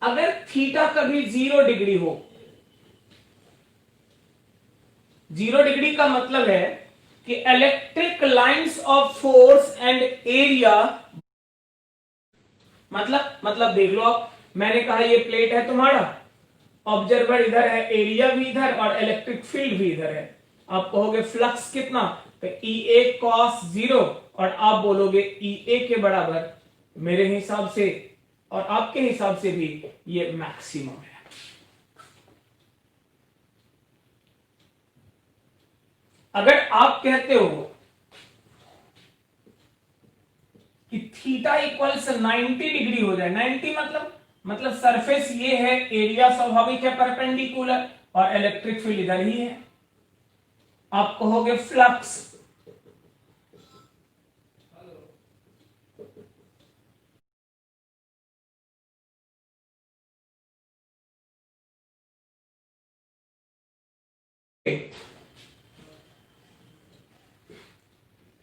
अगर थीटा कभी 0 डिग्री हो, 0 डिग्री का मतलब है कि electric lines of force and area, मतलब देख लो आप, मैंने कहा ये प्लेट है तुम्हारा, ऑब्जर्वर इधर है, एरिया भी इधर और इलेक्ट्रिक फील्ड भी इधर है। आप कहोगे फ्लक्स कितना, तो ई ए कॉस 0, और आप बोलोगे ई ए के बराबर, मेरे हिसाब से और आपके हिसाब से भी ये मैक्सिमम है। अगर आप कहते हो कि थीटा इक्वल्स 90 डिग्री हो जाए, 90 मतलब सरफेस ये है, एरिया स्वाभाविक है परपेंडिकुलर, और इलेक्ट्रिक फील्ड इधर ही है, आप कहोगे फ्लक्स।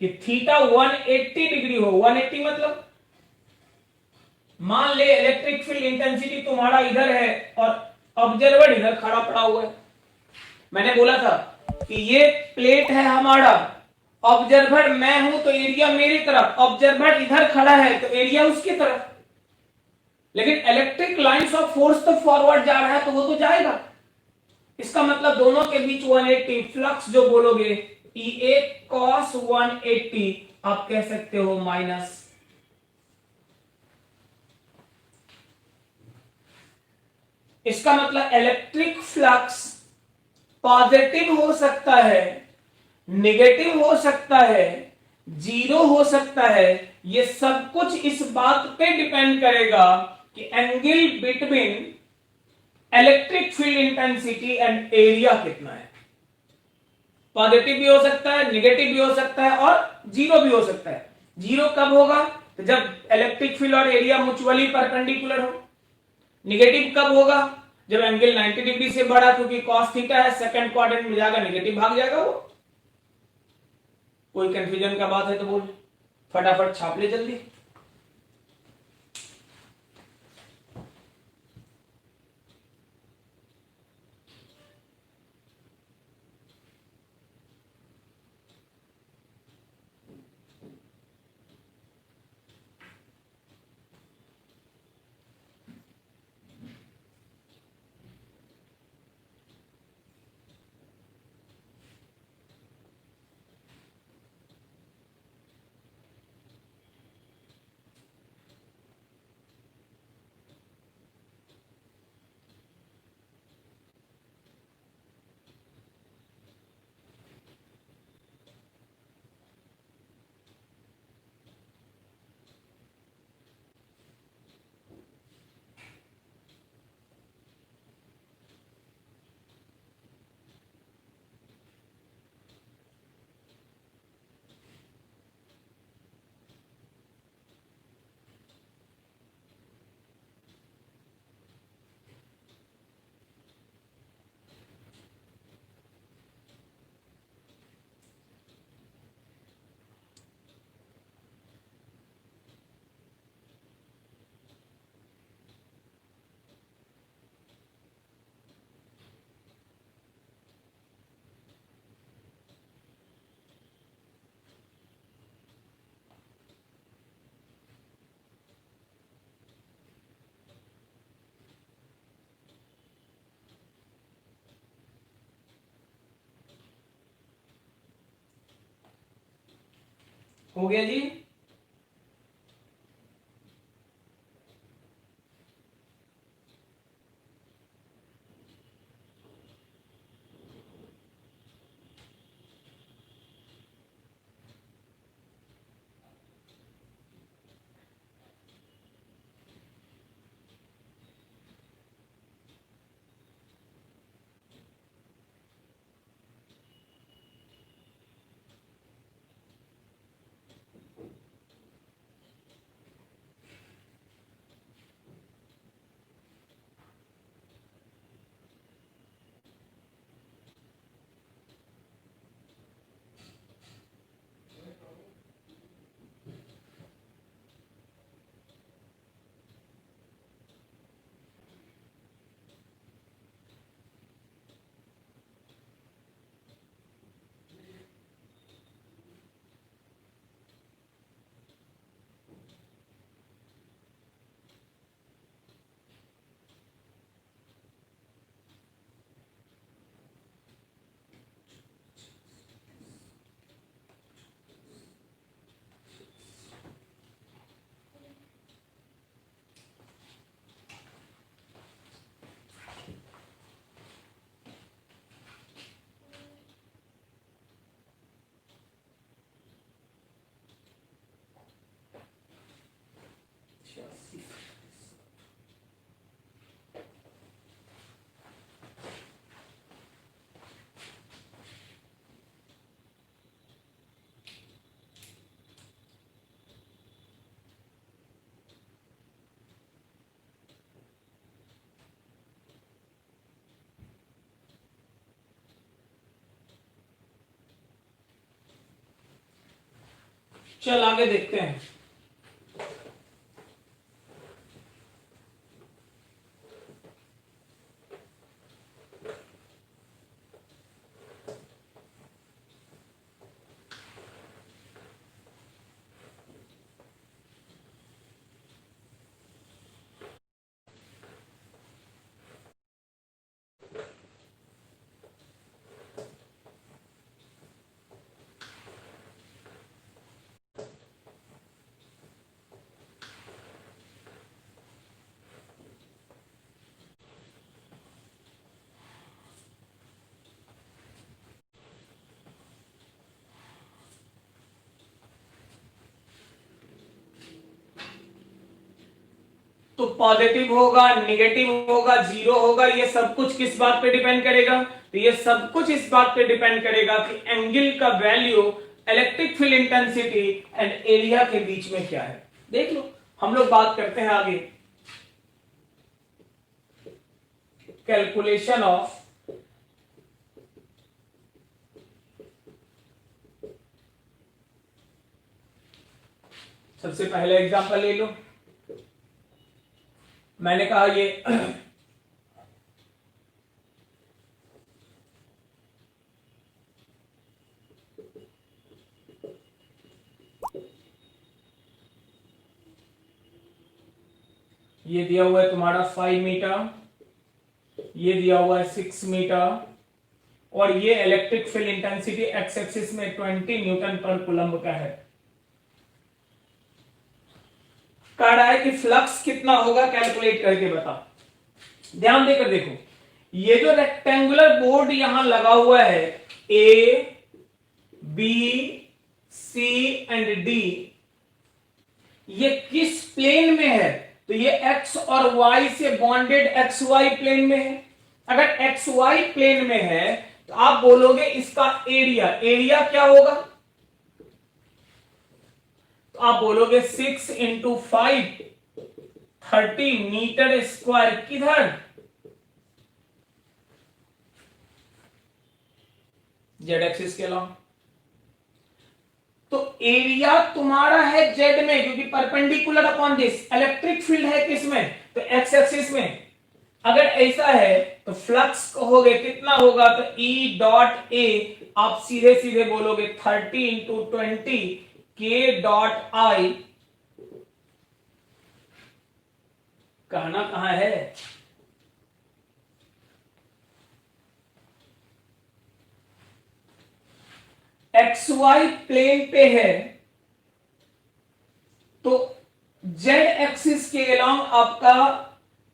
कि थीटा 180 डिग्री हो, 180 मतलब मान ले इलेक्ट्रिक फील्ड इंटेंसिटी तुम्हारा इधर है और ऑब्जर्वर इधर खड़ा पड़ा हुआ है। मैंने बोला था कि ये प्लेट है हमारा, ऑब्जर्वर मैं हूं तो एरिया मेरी तरफ, ऑब्जर्वर इधर खड़ा है तो एरिया उसकी तरफ, लेकिन इलेक्ट्रिक लाइंस ऑफ फोर्स तो फॉरवर्ड जा रहा है तो वो तो जाएगा। इसका मतलब दोनों के बीच 180, फ्लक्स जो बोलोगे ई ए कॉस 180, आप कह सकते हो माइनस। इसका मतलब इलेक्ट्रिक फ्लक्स पॉजिटिव हो सकता है, नेगेटिव हो सकता है, जीरो हो सकता है। ये सब कुछ इस बात पे डिपेंड करेगा कि angle between electric field intensity and area कितना है। पॉजिटिव भी हो सकता है, नेगेटिव भी हो सकता है और जीरो भी हो सकता है। जीरो कब होगा, तो जब इलेक्ट्रिक फील्ड और एरिया म्यूचुअली परपेंडिकुलर हो। नेगेटिव कब होगा, जब एंगल 90 डिग्री से बढ़ा, क्योंकि कॉस थीटा है, सेकंड क्वाड्रेंट में जाएगा, नेगेटिव भाग जाएगा वो। कोई कंफ्यूजन का बात है तो बोल, फटाफट छाप ले जल्दी। हो गया जी। चल आगे देखते हैं। तो पॉजिटिव होगा, निगेटिव होगा, जीरो होगा, ये सब कुछ किस बात पे डिपेंड करेगा? तो ये सब कुछ इस बात पे डिपेंड करेगा कि एंगल का value electric field intensity and area के बीच में क्या है। देख लो, हम लोग बात करते हैं आगे कैलकुलेशन ऑफ सबसे पहले एग्जांपल ले लो। मैंने कहा ये दिया हुआ है तुम्हारा 5 मीटर, ये दिया हुआ है 6 मीटर, और ये electric field intensity x axis में 20 न्यूटन पर कूलम्ब का है। कह रहा है कि फ्लक्स कितना होगा, कैलकुलेट करके बता। ध्यान देकर देखो, ये जो रेक्टेंगुलर बोर्ड यहां लगा हुआ है A B C and D, ये किस प्लेन में है? तो ये एक्स और वाई से बॉन्डेड एक्स वाई प्लेन में है। अगर एक्स वाई प्लेन में है तो आप बोलोगे इसका एरिया, एरिया क्या होगा? तो आप बोलोगे 6 इंटू 5 30 मीटर स्क्वायर। किधर? जेड एक्सिस के अलावा। तो एरिया तुम्हारा है जेड में, क्योंकि perpendicular upon this. Electric field है किसमें? तो एक्स एक्सिस में। अगर ऐसा है तो फ्लक्स कहोगे कितना होगा? तो ई डॉट ए आप सीधे सीधे बोलोगे 30 इंटू 20 के डॉट आई। कहना कहां है? एक्स वाई प्लेन पे है तो जेड एक्सिस के अलोंग आपका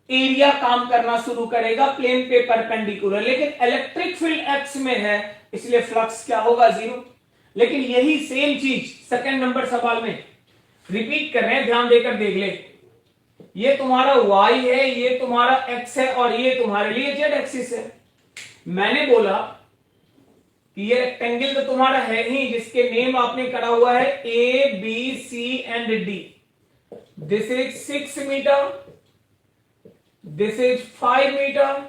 एरिया काम करना शुरू करेगा प्लेन पे परपेंडिकुलर। लेकिन इलेक्ट्रिक फील्ड एक्स में है, इसलिए फ्लक्स क्या होगा? जीरो। लेकिन यही सेम चीज सेकंड नंबर सवाल में रिपीट कर रहे हैं, ध्यान देकर देख ले। ये तुम्हारा y है, ये तुम्हारा x है, और ये तुम्हारे लिए z एक्सिस है। मैंने बोला कि ये रेक्टेंगल तो तुम्हारा है ही, जिसके नेम आपने करा हुआ है A B C and D. This is 6 meter, this is 5 meter,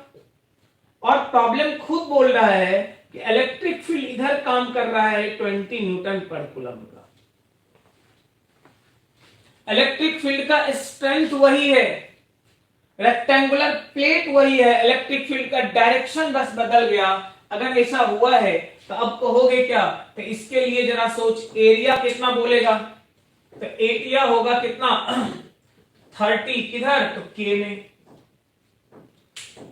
और प्रॉब्लम खुद बोल रहा है कि इलेक्ट्रिक फील्ड इधर काम कर रहा है 20 न्यूटन पर कूलम्ब का। इलेक्ट्रिक फील्ड का स्ट्रेंथ वही है, रेक्टेंगुलर प्लेट वही है, इलेक्ट्रिक फील्ड का डायरेक्शन बस बदल गया। अगर ऐसा हुआ है तो अब कहोगे क्या? तो इसके लिए जरा सोच, एरिया कितना बोलेगा? तो एरिया होगा कितना? 30। किधर? तो के में।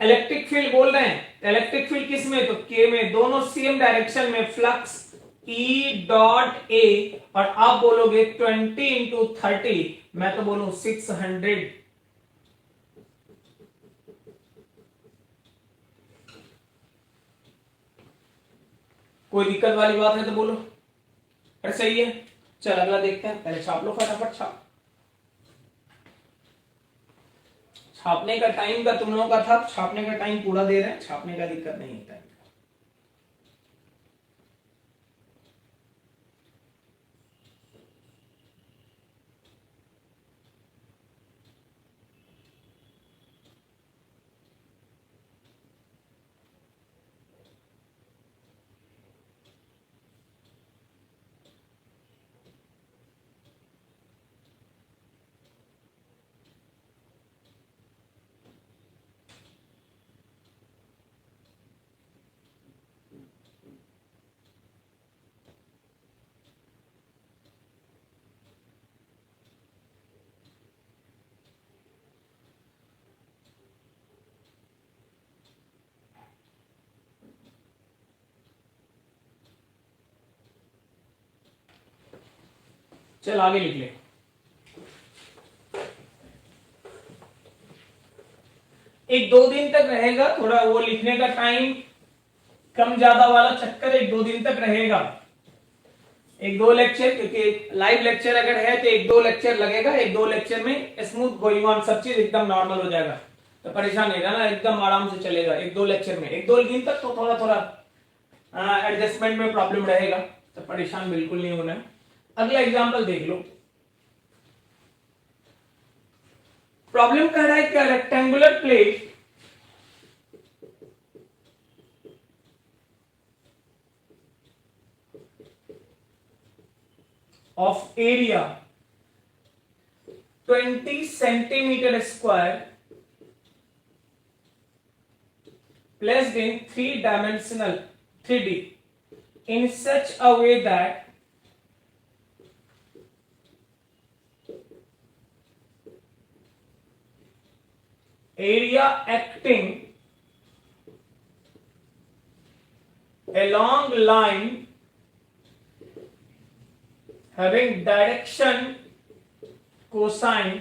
इलेक्ट्रिक फील्ड बोल रहे हैं, इलेक्ट्रिक फील्ड किस में? तो के में। दोनों सेम डायरेक्शन में, फ्लक्स ई डॉट ए, और आप बोलोगे 20 इंटू 30, मैं तो बोलूं 600। कोई दिक्कत वाली बात है तो बोलो। अरे सही है, चल अगला देखते हैं। पहले छाप लो, फटाफट छाप। छापने का टाइम का तुम लोगों का था, छापने का टाइम पूरा दे रहे हैं, छापने का दिक्कत नहीं है टाइम। चल आगे लिख ले। एक दो दिन तक रहेगा, थोड़ा वो लिखने का टाइम कम ज्यादा वाला चक्कर एक दो दिन तक रहेगा, एक दो लेक्चर, क्योंकि लाइव लेक्चर अगर है तो एक दो लेक्चर लगेगा, एक दो लेक्चर में स्मूथ गोइंग ऑन, सब चीज एकदम नॉर्मल हो जाएगा, तो परेशान नहीं रहना, एकदम आराम से चलेगा। एक दो लेक्चर में, एक दो दिन तक तो थोड़ा थोड़ा एडजस्टमेंट में प्रॉब्लम रहेगा, तो परेशान बिल्कुल नहीं होना है। अगला एग्जाम्पल देख लो। प्रॉब्लम कह रहा है क्या, rectangular plate of area 20 centimeter square placed in three-dimensional 3D in such a way that area acting along line having direction cosine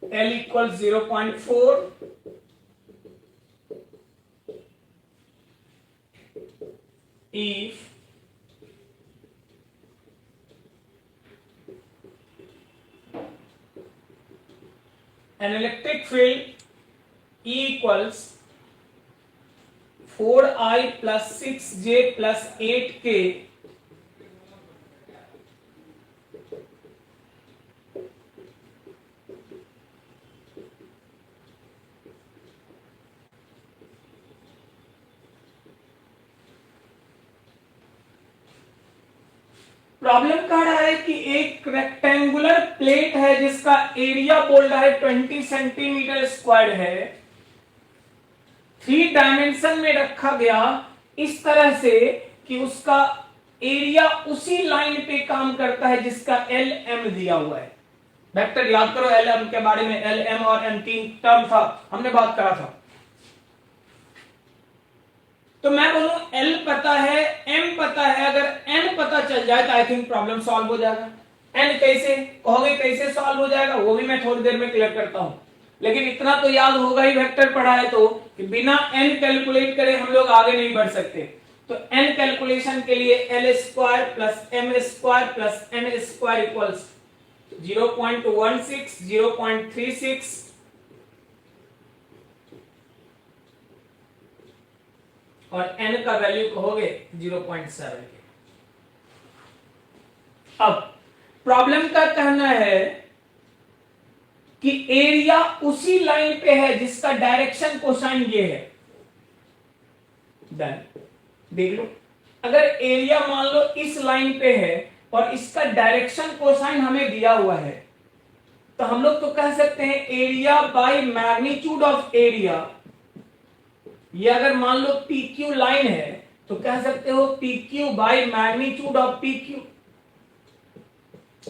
L equals 0.4 if an electric field E equals 4I plus 6J plus 8K problem कह रहा है कि एक rectangular plate है जिसका area बोल रहा है 20 सेंटीमीटर स्क्वायर है, थ्री डायमेंशन में रखा गया इस तरह से कि उसका एरिया उसी लाइन पे काम करता है जिसका एल एम दिया हुआ है। वेक्टर याद करो, एल एम के बारे में, एल एम और एम तीन टर्म था, हमने बात करा था। तो मैं बोलूं L पता है, M पता है, अगर N पता चल जाए तो आई थिंक प्रॉब्लम सॉल्व हो जाएगा। N कैसे कहोगे, कैसे सॉल्व हो जाएगा, वो भी मैं थोड़ी देर में क्लियर करता हूं, लेकिन इतना तो याद होगा ही, वेक्टर पढ़ा है तो, कि बिना N कैलकुलेट करे हम लोग आगे नहीं बढ़ सकते। तो N कैलकुलेशन के लिए L square plus M square plus N square equals 0.16, 0.36 और n का वैल्यू कहोगे 0.7 के। अब प्रॉब्लम का कहना है कि एरिया उसी लाइन पे है जिसका डायरेक्शन कोसाइन ये है। डन, देख लो, अगर एरिया मान लो इस लाइन पे है और इसका डायरेक्शन कोसाइन हमें दिया हुआ है, तो हम लोग तो कह सकते हैं area by magnitude of area. ये अगर मान लो PQ लाइन है तो कह सकते हो PQ by magnitude of PQ,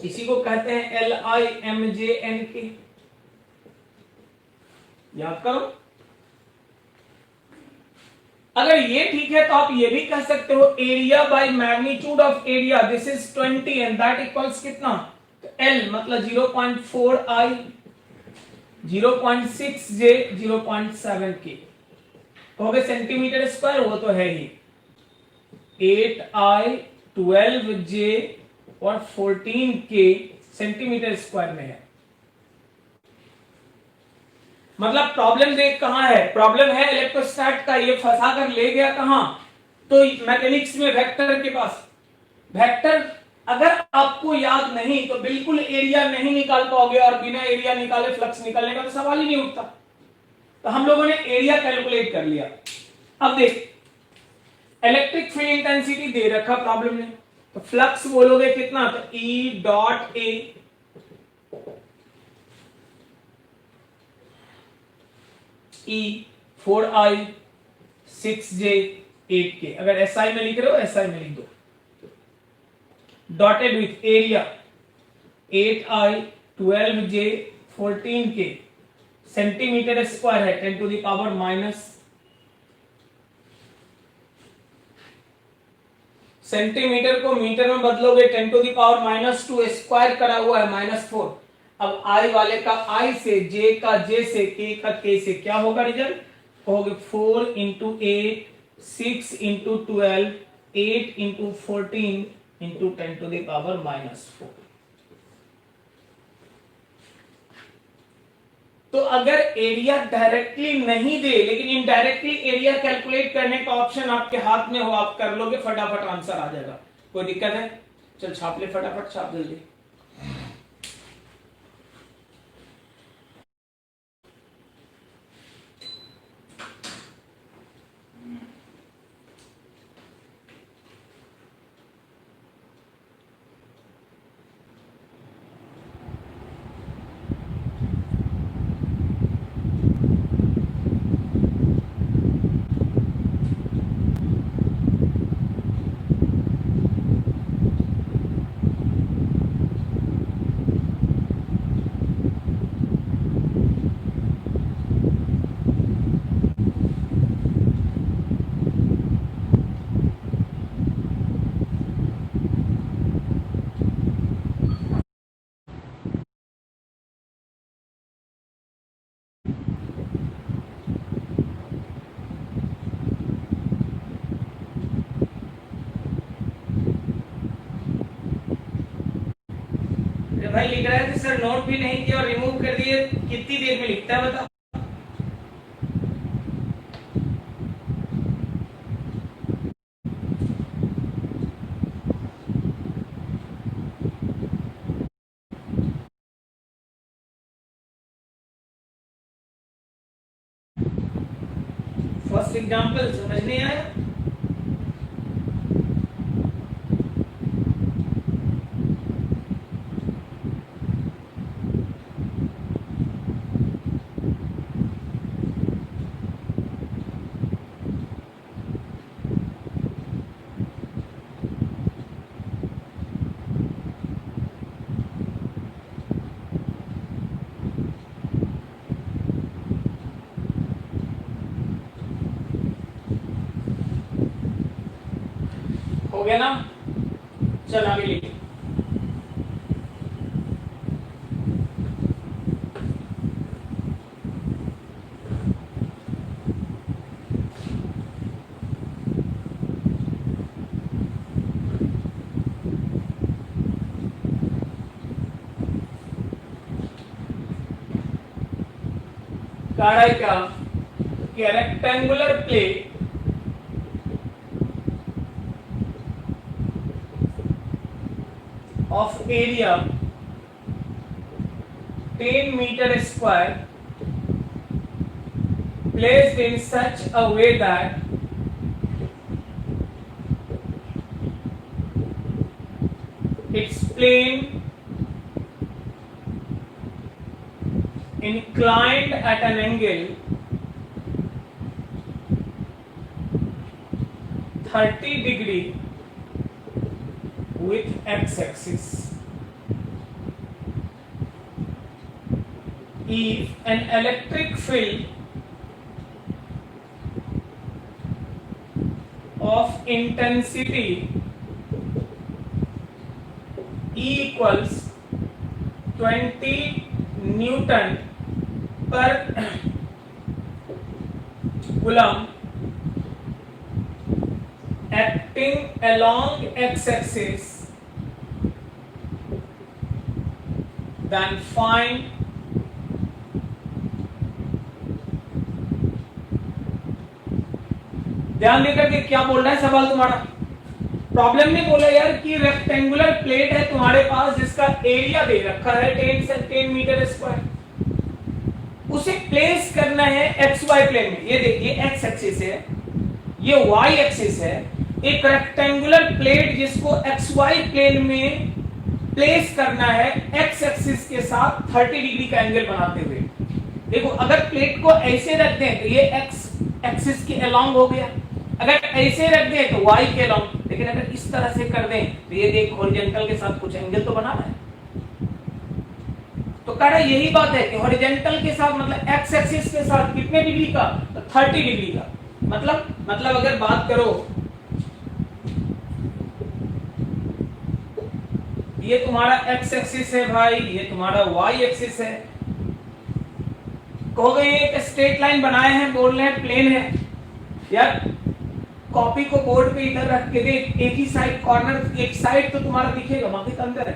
इसी को कहते हैं LIMJNK। याद करो, अगर ये ठीक है तो आप ये भी कह सकते हो area by magnitude of area, this is 20 and that equals कितना, तो L मतलब 0.4I, 0.6J, 0.7K। कहोगे सेंटीमीटर स्क्वायर, वो तो है ही, 8I, 12J और 14K सेंटीमीटर स्क्वायर में है। मतलब प्रॉब्लम देख कहां है, प्रॉब्लम है इलेक्ट्रोस्टैट का, ये फंसा कर ले गया कहां, तो मैकेनिक्स में वेक्टर के पास। वेक्टर अगर आपको याद नहीं तो बिल्कुल एरिया नहीं निकाल पाओगे, और बिना एरिया निकाले फ्लक्स निकलने का तो सवाल ही नहीं उठता। तो हम लोगों ने एरिया कैलकुलेट कर लिया। अब देख, इलेक्ट्रिक फील्ड इंटेंसिटी दे रखा प्रॉब्लम में, तो फ्लक्स बोलोगे कितना, तो E dot A E 4I 6J 8K। अगर SI में लिख रहे हो SI में लिख दो, dotted with area 8I 12J 14K centimetre square है, 10 टू द पावर सेंटीमीटर को मीटर में बदलोगे 10⁻⁻2 स्क्वायर करा हुआ है -4। अब आई वाले का आई से, जे का जे से, के का के से क्या होगा रिजल्ट? कहोगे 4 × 8, 6 × 12, 8 × 14 × 10⁻⁻4। तो अगर एरिया डायरेक्टली नहीं दे लेकिन इनडायरेक्टली एरिया कैलकुलेट करने का ऑप्शन आपके हाथ में हो, आप कर लोगे, फटाफट आंसर आ जाएगा। कोई दिक्कत है? चल छाप ले, फटाफट छाप जल्दी। भाई लिख रहा है कि सर नोट भी नहीं किया और रिमूव कर दिए, कितनी देर में लिखता है बताओ? फर्स्ट एग्जांपल समझ नहीं आया? हो गया ना? चल आगे लिख। कह रहा है क्या कि rectangular plate of area 10 meter square placed in such a way that its plane inclined at an angle 30 degree with x-axis. If an electric field of intensity E equals 20 Newton per coulomb acting along x-axis, then find ध्यान देकर के क्या बोल रहा है सवाल तुम्हारा। Problem नहीं बोला यार कि रेक्टेंगुलर प्लेट है तुम्हारे पास जिसका एरिया दे रखा है 10 मीटर स्क्वायर, उसे प्लेस करना है एक्स वाई प्लेन में। ये देखिए एक्स एक्सिस है, ये वाई एक्सिस है। एक रेक्टेंगुलर प्लेट जिसको एक्स वाई प्लेन में प्लेस करना है एक्स एक्सिस के साथ 30 डिग्री का एंगल बनाते हुए। देखो अगर प्लेट को ऐसे रख दें तो ये एक्स एक्सिस के अलोंग हो गया, अगर ऐसे रख दें तो वाई के अलोंग, लेकिन अगर इस तरह से कर दें तो ये देख हॉरिजॉन्टल के साथ कुछ एंगल तो बनाना है। तो कह रहा यही बात है कि हॉरिजॉन्टल के साथ मतलब एक्स एक्सिस के साथ कितने डिग्री का? तो 30 डिग्री का। मतलब अगर बात करो ये तुम्हारा एक्स एक्सिस है भाई, ये तुम्हारा वाई एक्सिस है। कहोगे एक स्ट्रेट लाइन बनाए हैं, बोल रहे हैं प्लेन है यार, कॉपी को बोर्ड पे इधर रख के देख, एक ही साइड कॉर्नर, एक साइड तो तुम्हारा दिखेगा, बाकी तो अंदर है।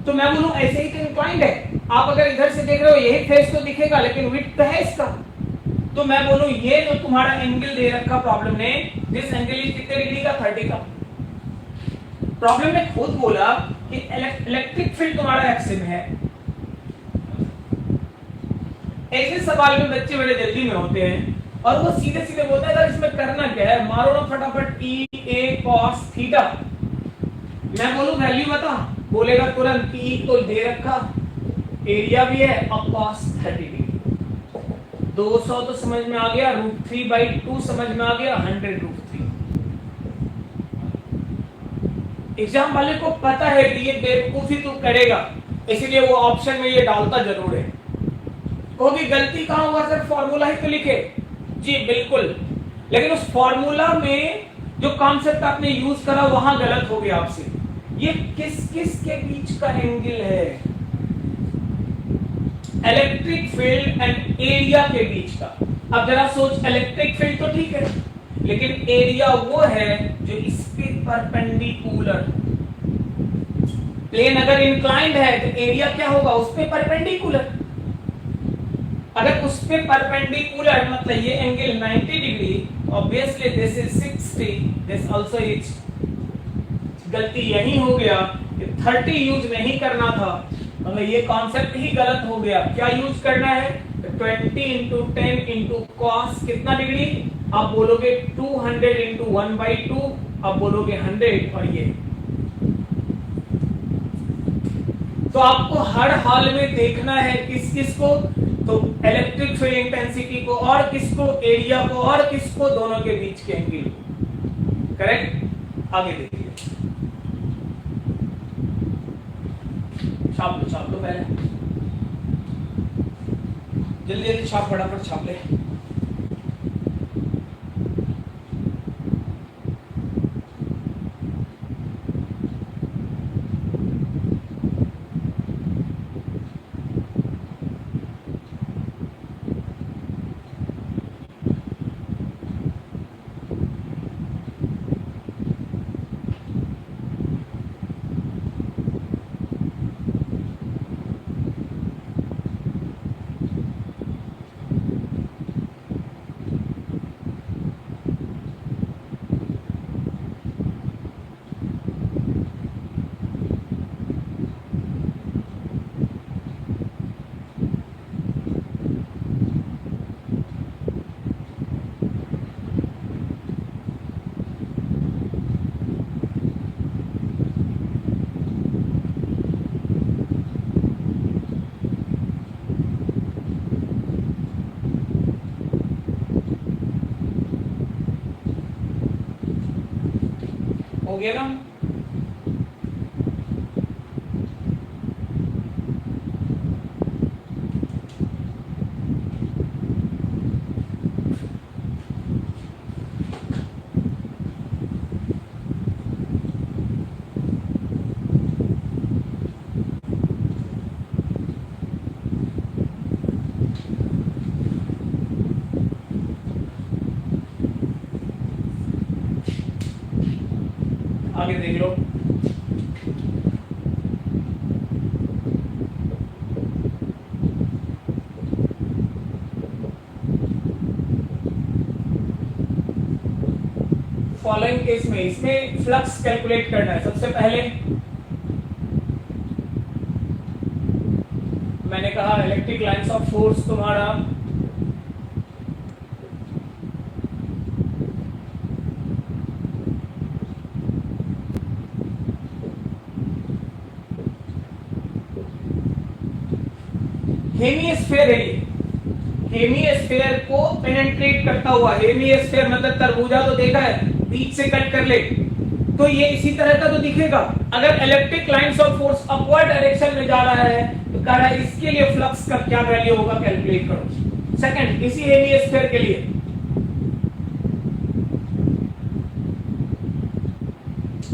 तो मैं बोलूं ऐसे ही तो इंक्लाइंड है, आप अगर इधर से देख रहे हो यही फेस तो दिखेगा, लेकिन विड्थ है इसका। तो मैं बोलूं ये जो तुम्हारा एंगल दे रखा प्रॉब्लम ने, दिस एंगल इज कितने डिग्री का, 30 का। प्रॉब्लम ने खुद बोला कि इलेक्ट्रिक फील्ड तुम्हारा एक्स में है। ऐसे सवाल में बच्चे बड़े जल्दी में होते हैं और वो सीधे सीधे बोलते हैं इसमें करना क्या है, मारो ना फटाफट ई ए कॉस थीटा। मैं बोलूं वैल्यू बता, बोलेगा तुरंत ई तो दे रखा, एरिया भी है और कॉस 30 डिग्री। 200 तो समझ में आ गया, √3/2 समझ में आ गया, 100√3। एग्जाम वाले को पता है कि ये बेवकूफी तू करेगा, इसलिए वो ऑप्शन में ये डालता जरूर है। कहोगे गलती कहां हुआ सर, फॉर्मूला ही तो लिखे। जी बिल्कुल, लेकिन उस फॉर्मूला में जो कॉन्सेप्ट आपने यूज करा वहां गलत हो गया आपसे। ये किस किस के बीच का एंगल है, इलेक्ट्रिक फील्ड एंड एरिया के बीच का। अब जरा सोच, इलेक्ट्रिक फील्ड तो ठीक है, लेकिन एरिया वो है जो इसके परपेंडिकुलर। प्लेन अगर इंक्लाइंड है तो एरिया क्या होगा, उस पे परपेंडिकुलर। अगर उस पे परपेंडिकुलर मतलब ये angle 90 degree, obviously this is 60, this also is. गलती यही हो गया कि 30 यूज नहीं करना था, मतलब ये कॉन्सेप्ट ही गलत हो गया। क्या यूज करना है, 20 इंटू 10 इंटू कॉस कितना डिग्री, आप बोलोगे 200 इंटू 1/2, आप बोलोगे 100, और ये तो आपको हर हाल में देखना है किस किस को, तो इलेक्ट्रिक फील्ड इंटेंसिटी को, और किसको, एरिया को, और किसको, दोनों के बीच के एंगल। करेक्ट, आगे देखिए, छाप लो पहले, जल्दी जल्दी छाप, फटाफट छाप ले। हो गया ना, आगे देख लो। फॉलोइंग केस में इसमें फ्लक्स कैलकुलेट करना है। सबसे पहले मैंने कहा इलेक्ट्रिक लाइंस ऑफ फोर्स तुम्हारा हेमिस्फीयर है, ये हेमिस्फीयर को पेनेट्रेट करता हुआ। हेमिस्फीयर मतलब तरबूजा तो देखा है, बीच से कट कर ले तो ये इसी तरह का तो दिखेगा। अगर electric lines of force upward direction में जा रहा है तो कह रहा है इसके लिए फ्लक्स का क्या वैल्यू होगा, कैलकुलेट करो। सेकंड, इसी हेमिस्फीयर के लिए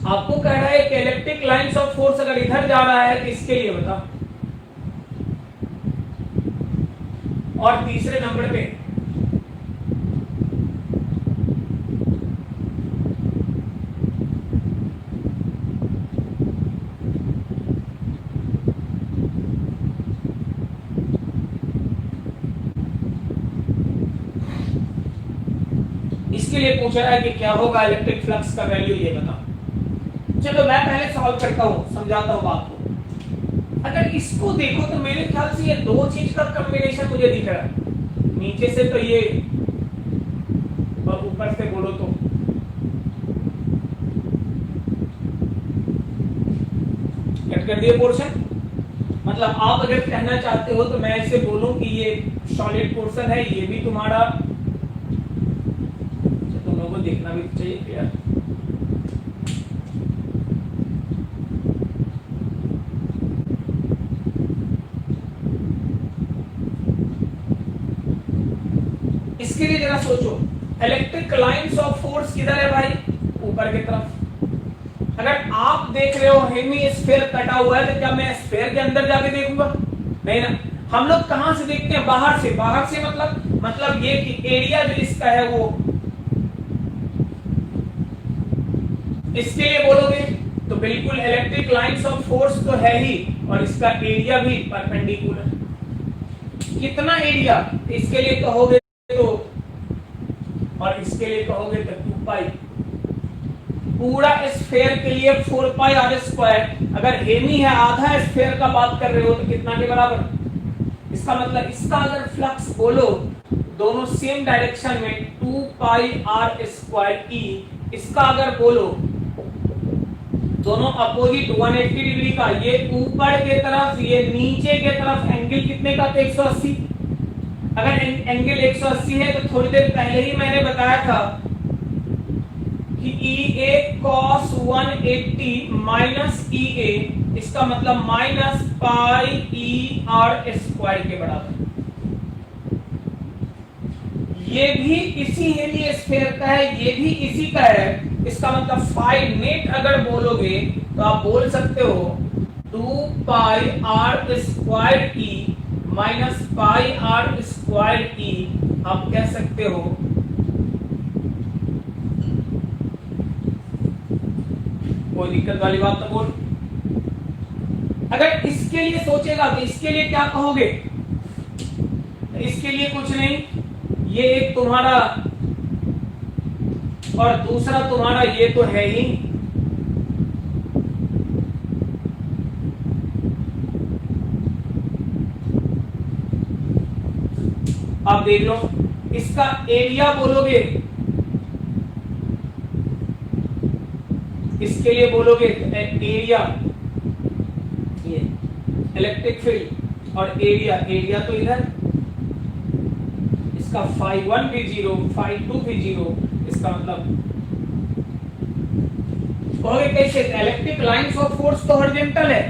आपको कह रहा है कि इलेक्ट्रिक लाइंस ऑफ फोर्स अगर इधर जा रहा है तो इसके लिए बता। और तीसरे नंबर पे इसके लिए पूछ रहा है कि क्या होगा इलेक्ट्रिक फ्लक्स का वैल्यू, ये बता। चलो मैं पहले सॉल्व करता हूं, समझाता हूं बात को। अगर इसको देखो तो मेरे ख्याल से ये दो चीज का कॉम्बिनेशन मुझे दिख रहा है, नीचे से तो ये और ऊपर से बोलो तो कट कर दिए पोर्शन। मतलब आप अगर कहना चाहते हो तो मैं ऐसे बोलूं कि ये सॉलिड पोर्शन है, ये भी तुम्हारा, तुम लोगों को देखना भी चाहिए यार। इसके लिए जरा सोचो, इलेक्ट्रिक लाइंस ऑफ फोर्स किधर है भाई, ऊपर की तरफ। अगर आप देख रहे हो हेमिस्फीयर कटा हुआ है तो क्या मैं स्फीयर के अंदर जाके देखूंगा? नहीं ना। हम लोग कहां से देखते हैं? बाहर से। बाहर से मतलब ये कि एरिया जो इसका है वो, इसके लिए बोलोगे तो बिल्कुल इलेक्ट्रिक लाइंस ऑफ फोर्स तो है ही, और इसका एरिया भी परपेंडिकुलर। कितना एरिया? इसके लिए कहोगे तो, और इसके लिए कहोगे तो 2 पाई। पूरा स्फीयर के लिए 4 पाई आर स्क्वायर। अगर हेमी है, आधा स्फीयर का बात कर रहे हो तो कितना के बराबर? इसका मतलब इसका अगर फ्लक्स बोलो दोनों सेम डायरेक्शन में 2 पाई आर स्क्वायर ई। इसका अगर बोलो दोनों अपोजिट 180 डिग्री का, ये ऊपर के तरफ ये नीचे के तरफ, एंगल कितने का? 180। अगर एंगल 180 है तो थोड़ी देर पहले ही मैंने बताया था कि ई ए कॉस 180 माइनस ई ए, इसका मतलब minus pi E r square के बराबर। ये भी इसी हेमिस्फीयर का है, ये भी इसी का है। इसका मतलब फाई नेट अगर बोलोगे तो आप बोल सकते हो 2 pi r square E minus pi r square E. आप कह सकते हो कोई दिक्कत वाली बात तो बोल। अगर इसके लिए सोचेगा तो इसके लिए क्या कहोगे? इसके लिए कुछ नहीं, ये एक तुम्हारा और दूसरा तुम्हारा, ये तो है ही। आप देख लो, इसका एरिया बोलोगे, इसके लिए बोलोगे एरिया, ये इलेक्ट्रिक फील्ड और एरिया तो इधर, इसका फाई 1 भी 0, फाई 2 भी 0। इसका मतलब कहोगे कैसे? इलेक्ट्रिक लाइंस ऑफ फोर्स तो हॉरिजॉन्टल है।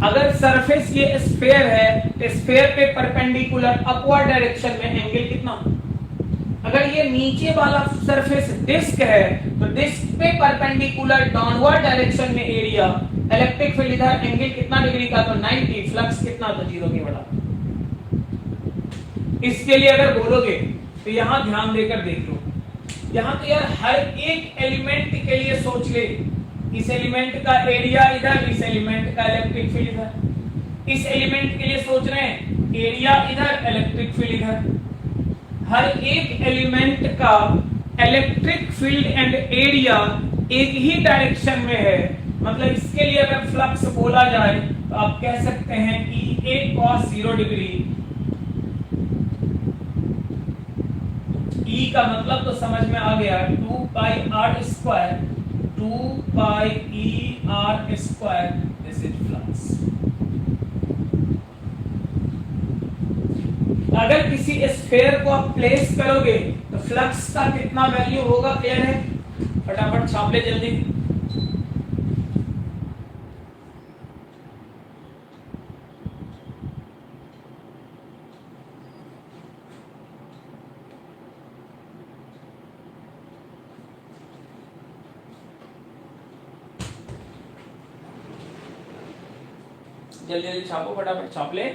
अगर सरफेस ये स्फीयर है तो स्फीयर पे परपेंडिकुलर अपवर्ड डायरेक्शन में एंगल कितना? अगर ये नीचे वाला सरफेस डिस्क है तो डिस्क पे परपेंडिकुलर डाउनवर्ड डायरेक्शन में एरिया, इलेक्ट्रिक फील्ड इधर, एंगल कितना डिग्री का? तो 90, फ्लक्स कितना? तो 0 के बराबर। इसके लिए अगर बोलोगे तो यहां ध्यान देकर देख लो, यहां तो यार हर एक एलिमेंट के लिए सोच ले। इस एलिमेंट का एरिया इधर, इस एलिमेंट का इलेक्ट्रिक फील्ड इधर। इस एलिमेंट के लिए सोच रहे हैं एरिया इधर, इलेक्ट्रिक फील्ड इधर। हर एक एलिमेंट का इलेक्ट्रिक फील्ड एंड एरिया एक ही डायरेक्शन में है। मतलब इसके लिए अगर फ्लक्स बोला जाए तो आप कह सकते हैं कि ए cos 0 डिग्री, ई का मतलब तो समझ में आ गया, 2 pi r square, 2 pi E r square, this is flux. अगर किसी स्फीयर को आप प्लेस करोगे तो फ्लक्स का कितना वैल्यू होगा? क्लियर है? फटाफट छाप ले जल्दी। जल्दी जल्दी छापो, फटाफट छाप ले।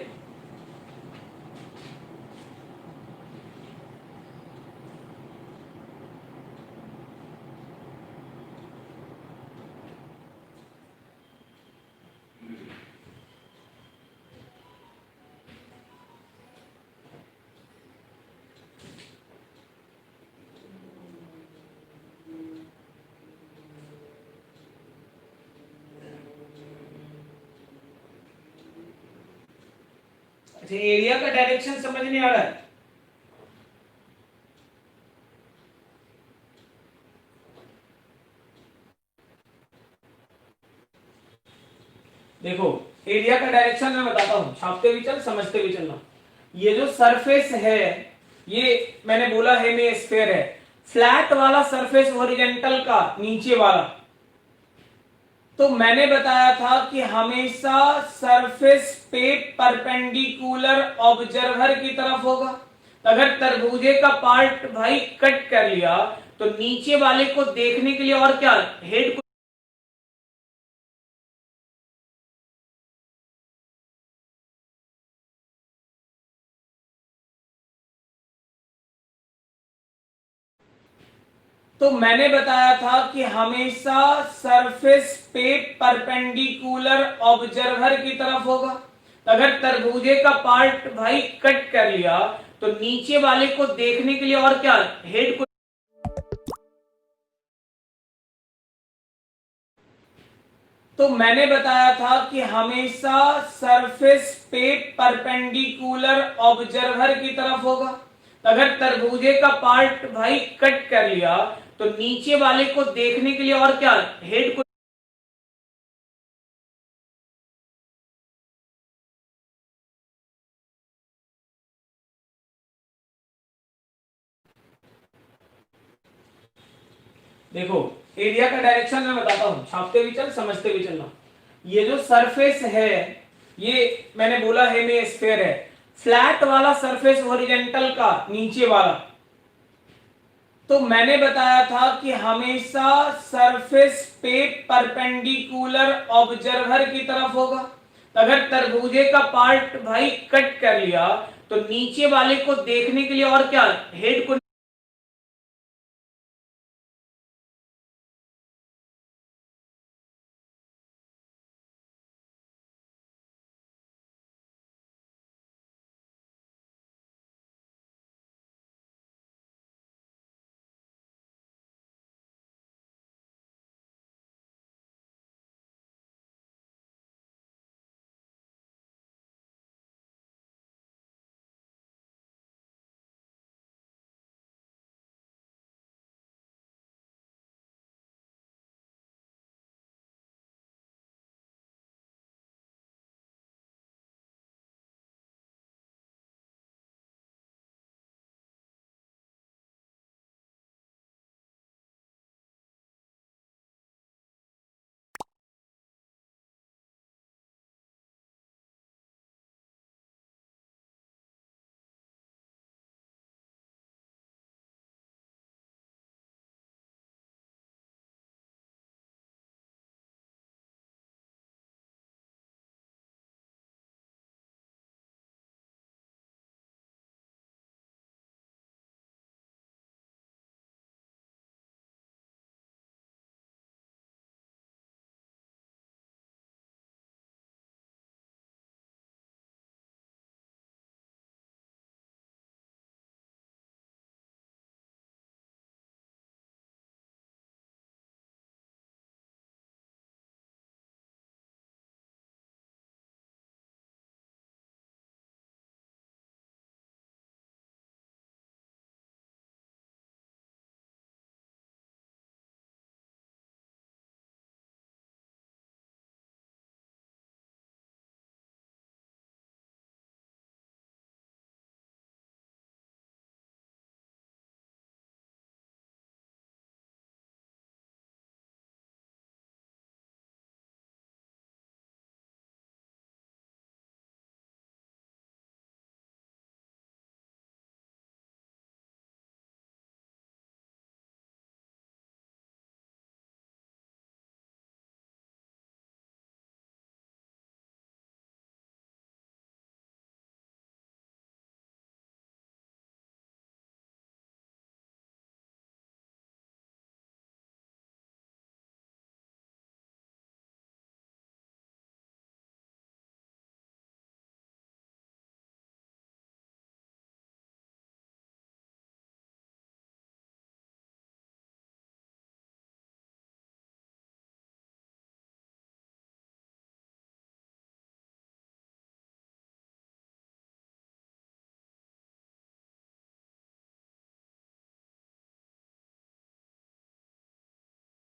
अच्छा, एरिया का डायरेक्शन समझ नहीं आ रहा है? देखो, एरिया का डायरेक्शन मैं बताता हूं, छापते भी चल, समझते भी चलना। ये जो सरफेस है, ये मैंने बोला हेमिस्फीयर है। फ्लैट वाला सरफेस हॉरिजॉन्टल का, नीचे वाला, तो मैंने बताया था कि हमेशा सरफेस पे परपेंडिकुलर ऑब्जर्वर की तरफ होगा। अगर तरबूजे का पार्ट भाई कट कर लिया तो नीचे वाले को देखने के लिए और क्या, हेड को, तो मैंने बताया था कि हमेशा सरफेस पे परपेंडिकुलर ऑब्जर्वर की तरफ होगा। अगर तरबूजे का पार्ट भाई कट कर लिया तो नीचे वाले को देखने के लिए और क्या, हेड को, तो मैंने बताया था कि हमेशा सरफेस पे परपेंडिकुलर ऑब्जर्वर की तरफ होगा। अगर तरबूजे का पार्ट भाई कट कर लिया तो नीचे वाले को देखने के लिए और क्या, हेड को, देखो एरिया का डायरेक्शन मैं बताता हूं, छापते भी चल, समझते भी चलना। ये जो सरफेस है, ये मैंने बोला हेमिस्फीयर है। फ्लैट वाला सरफेस हॉरिजॉन्टल का, नीचे वाला, तो मैंने बताया था कि हमेशा सरफेस पे परपेंडिकुलर ऑब्जर्वर की तरफ होगा। अगर तरबूजे का पार्ट भाई कट कर लिया तो नीचे वाले को देखने के लिए और क्या, हेड को,